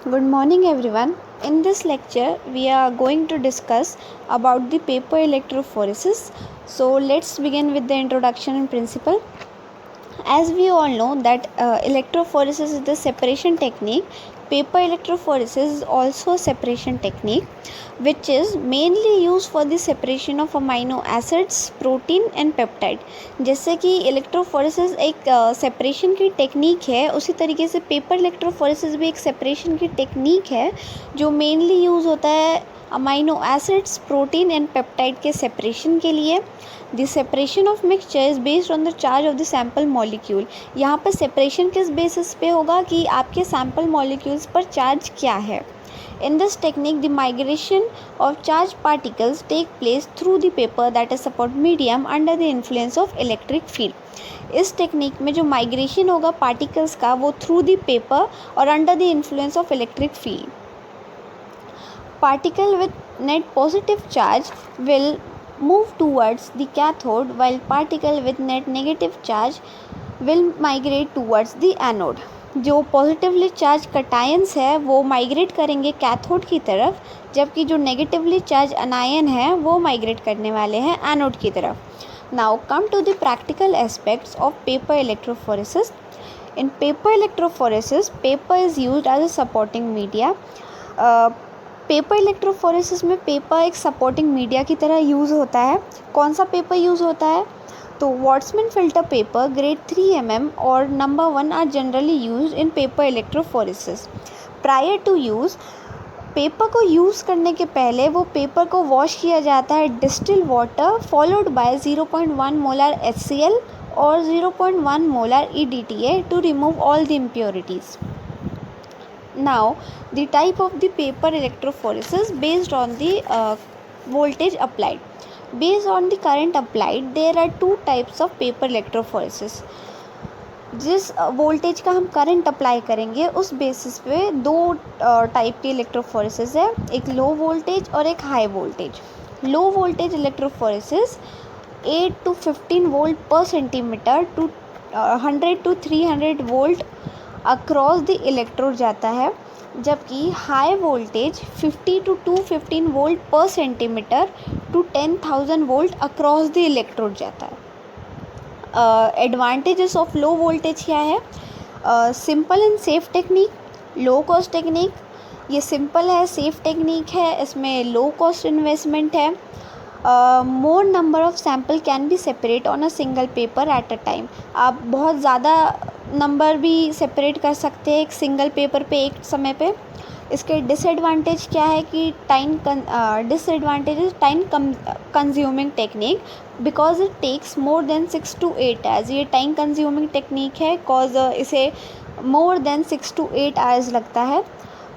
Good morning everyone. In this lecture we are going to discuss about the paper electrophoresis. So let's begin with the introduction and principle. As we all know that electrophoresis is the separation technique. Paper electrophoresis is also a separation technique which is mainly used for the separation of amino acids, protein and peptide. जैसे कि electrophoresis एक separation की technique है, उसी तरीके से paper electrophoresis भी एक सेपरेशन की टेक्निक है जो मेनली यूज़ होता है amino acids, protein and peptide के सेपरेशन के लिए. The separation of mixture is based on the charge of the sample molecule. यहाँ पर सेपरेशन किस बेसिस पे होगा कि आपके सैम्पल मॉलिक्यूल्स पर चार्ज क्या है. In this technique, the migration of charged particles take place through the paper that is support medium under the influence of electric field. इस टेक्निक में जो माइग्रेशन होगा पार्टिकल्स का वो थ्रू द पेपर और under the influence of electric field. Particle with net positive charge will move towards the cathode while particle with net negative charge will migrate towards the anode. जो positively charge cations है वो migrate करेंगे cathode की तरफ, जबकि जो negatively charge अनायन है वो माइग्रेट करने वाले हैं एनोड की तरफ. Now come to the practical aspects of paper electrophoresis. In paper electrophoresis paper is used as a supporting media. Paper electrophoresis में पेपर एक सपोर्टिंग मीडिया की तरह यूज़ होता है. कौन सा पेपर यूज़ होता है? तो Whatman filter paper grade 3 mm और number 1 are generally use in paper electrophoresis. Prior to use, paper को यूज़ करने के पहले वो पेपर को वॉश किया जाता है distil water followed by 0.1 molar HCl और 0.1 molar EDTA to remove all the impurities. Now the type of the paper electrophoresis based on the voltage applied. Based on the current applied, there are two types of paper electrophoresis. जिस voltage का हम current apply करेंगे उस basis पे दो type की electrophoresis है, एक लो वोल्टेज और एक high voltage. Low voltage electrophoresis 8 to 15 volt per centimetre to 100 to 300 volt across the electrode जाता है, जबकि high voltage 50 to 215 volt per centimetre to 10,000 volt across the electrode जाता है. एडवांटेजेस ऑफ लो वोल्टेज क्या है? Simple and safe technique, low cost technique. ये simple है, safe technique है, इसमें लो कॉस्ट इन्वेस्टमेंट है. More number of sample can be separate on a single paper at a time. आप बहुत ज़्यादा नंबर भी सेपरेट कर सकते हैं एक सिंगल पेपर पे एक समय पे. इसके डिसएडवांटेज क्या है कि disadvantage is time consuming technique because it takes more than 6 to 8 hours. ये टाइम कंज्यूमिंग टेक्निक है कॉज इसे मोर देन 6 to 8 आवर्स लगता है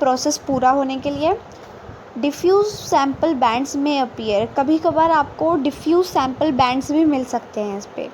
प्रोसेस पूरा होने के लिए. डिफ्यूज़ सैम्पल बैंड्स में अपीयर, कभी कभार आपको डिफ्यूज़ सैम्पल बैंड्स भी मिल सकते हैं इस पर.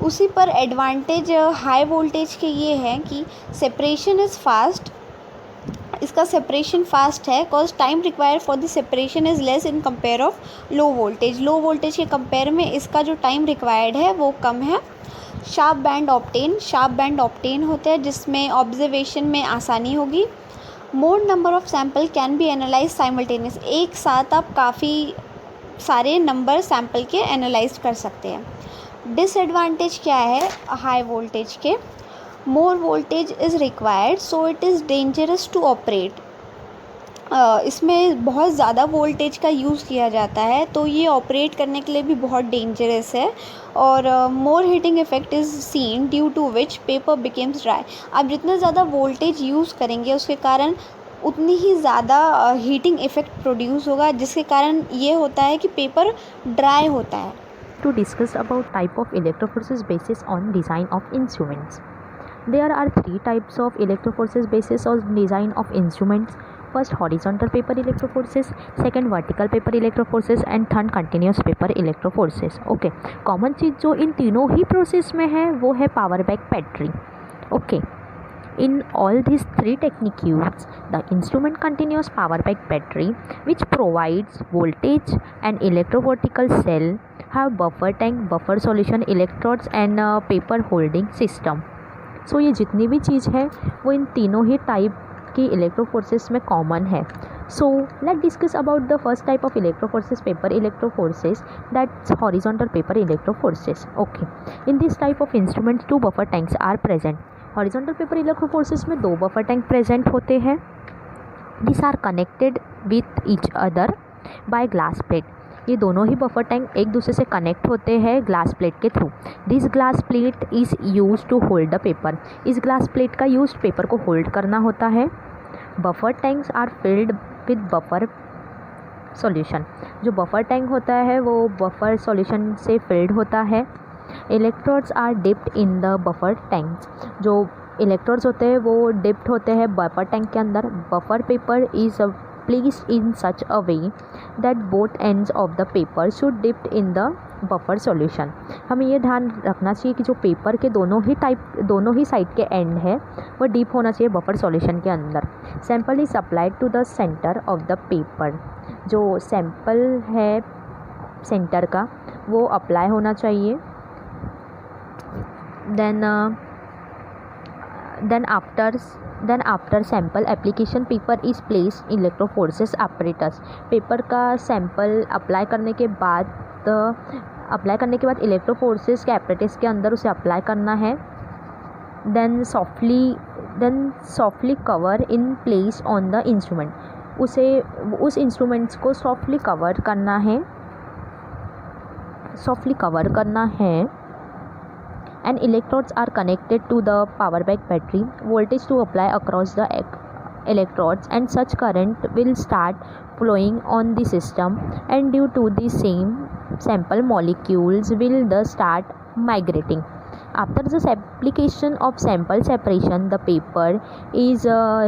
उसी पर एडवांटेज हाई वोल्टेज के ये हैं कि सेपरेशन इज़ फास्ट. इसका सेपरेशन फास्ट है cause time require for the separation is less in compare of low voltage. Low voltage के कंपेयर में इसका जो टाइम रिक्वायर्ड है वो कम है. शार्प बैंड ऑब्टेन होते हैं जिसमें ऑब्जर्वेशन में आसानी होगी. मोर number of sample can be analyse simultaneous. एक साथ आप काफ़ी सारे नंबर सैम्पल के एनालाइज कर सकते हैं. डिसएडवांटेज क्या है हाई वोल्टेज के? More voltage is required so it is dangerous to operate. इसमें बहुत ज़्यादा वोल्टेज का यूज़ किया जाता है तो ये ऑपरेट करने के लिए भी बहुत डेंजरस है. और more heating effect is seen due to which paper becames dry. आप जितना ज़्यादा वोल्टेज यूज़ करेंगे उसके कारण उतनी ही ज़्यादा हीटिंग इफेक्ट प्रोड्यूस होगा, जिसके कारण ये होता है कि पेपर ड्राई होता है. To discuss about type of electrophoresis basis on design of instruments. There are three types of electrophoresis basis on design of instruments. First, horizontal paper electrophoresis, second vertical paper electrophoresis and third continuous paper electrophoresis. Okay, common चीज़ जो इन तीनों ही process में है वो है power back battery. Okay, in all these three techniques used, the instrument continuous power back battery which provides voltage and electrovertical cell have buffer tank, buffer solution, electrodes and paper holding system. So ये जितनी भी चीज़ है वो इन तीनों ही type कि इलेक्ट्रोफोर्सेस में common है. So let's discuss about the first type of electroforces, paper electroforces, that's horizontal paper electroforces. Okay, in this type of instruments two buffer tanks are present. Horizontal paper electroforces में दो buffer tank present होते हैं. These are connected with each other by glass plate. ये दोनों ही buffer tank एक दूसरे से connect होते हैं ग्लास प्लेट के through. This glass plate is use to hold the paper. इस ग्लास प्लेट का यूज पेपर को होल्ड करना होता है. Buffer tanks are filled with buffer solution. जो बफर टैंक होता है वो बफर सॉल्यूशन से फिल्ड होता है. Electrodes are dipped in the buffer tanks. जो इलेक्ट्रोड्स होते हैं वो डिप्ड होते हैं बफर टैंक के अंदर. Buffer paper is placed in such a way that both ends of the paper should dip in the buffer solution. हमें ये ध्यान रखना चाहिए कि जो पेपर के दोनों ही साइड के एंड है वो डीप होना चाहिए बफर सॉल्यूशन के अंदर. Sample is applied to the centre of the paper. जो सैम्पल है सेंटर का वो अप्लाई होना चाहिए. then after sample application paper is placed electroforces apparatus. Paper का सैम्पल अप्लाई करने के बाद इलेक्ट्रोफोर्सेस के apparatus के अंदर उसे अप्लाई करना है. then softly cover in place on the instrument. उस इंस्ट्रूमेंट्स को सॉफ्टली कवर करना है. And electrodes are connected to the power bank battery. Voltage to apply across the electrodes and such current will start flowing on the system, and due to the same sample molecules will thus start migrating. After the application of sample separation, the paper is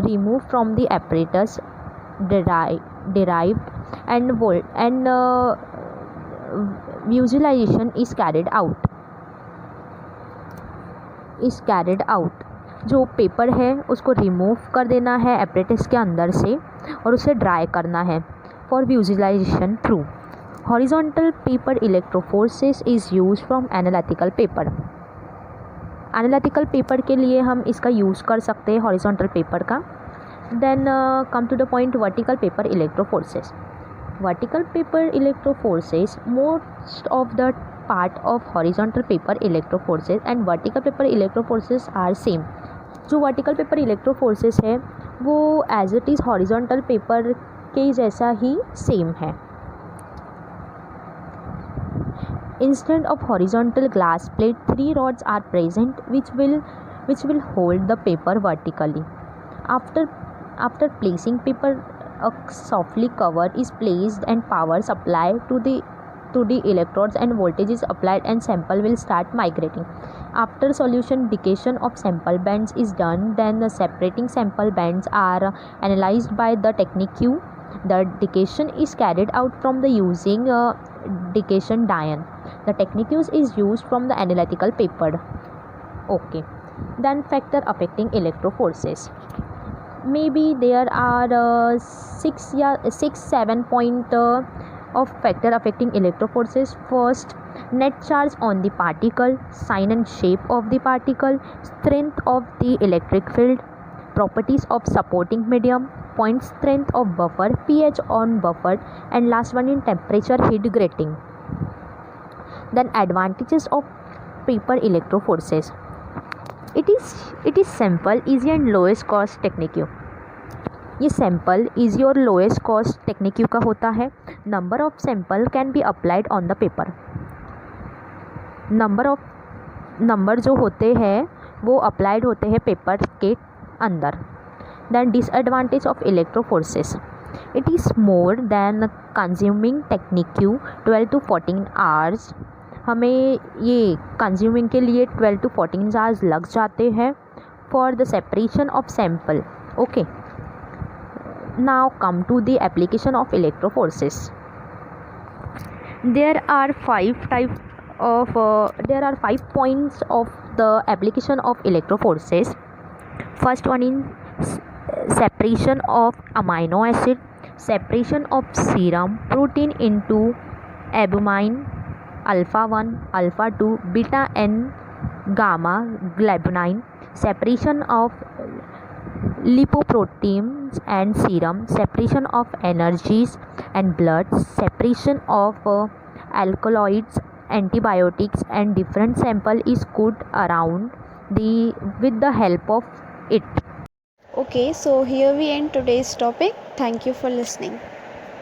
removed from the apparatus derived and visualization is carried out. जो paper है उसको remove कर देना है apparatus के अंदर से और उसे ड्राई करना है for visualisation through. Horizontal paper electrophoresis is use from analytical paper. Analytical paper के लिए हम इसका यूज़ कर सकते हैं हॉरिजॉन्टल पेपर का. Then come to the point vertical paper electrophoresis. Vertical paper electrophoresis most of the part of horizontal paper electroforces and vertical paper electroforces are same. जो vertical paper electroforces है वो as it is horizontal paper के जैसा ही same है. Instead of horizontal glass plate, 3 rods are present which will hold the paper vertically. After placing paper, a softly cover is placed and power supply to the electrodes and voltage is applied and sample will start migrating. After solution decation of sample bands is done, then the separating sample bands are analyzed by the Techniq. The decation is carried out from the using decation diode. The Techniq is used from the analytical paper. Okay, then factor affecting electroforces. Maybe there are 6-7 point of factor affecting electroforces. First, net charge on the particle, sign and shape of the particle, strength of the electric field, properties of supporting medium, point strength of buffer, pH on buffer, and last one in temperature heat grating. Then advantages of paper electroforces. It is simple, easy and lowest cost technique. ये sample easy और lowest cost technique का होता है. Number of sample can be applied on the paper. Number जो होते हैं वो applied होते हैं पेपर के अंदर. Then disadvantage of electrophoresis. It is more than consuming technique 12 to 14 hours. हमें ये कंज्यूमिंग के लिए 12 to 14 आवर्स लग जाते हैं for the separation of sample. Okay, now come to the application of electroforces. There are 5 points of the application of electroforces. First one in separation of amino acid, separation of serum protein into albumin, alpha 1, alpha 2, beta and gamma globulin, separation of lipoproteins and serum, separation of energies and blood, separation of alkaloids, antibiotics, and different sample is good around the with the help of it. Okay, so here we end today's topic. Thank you for listening.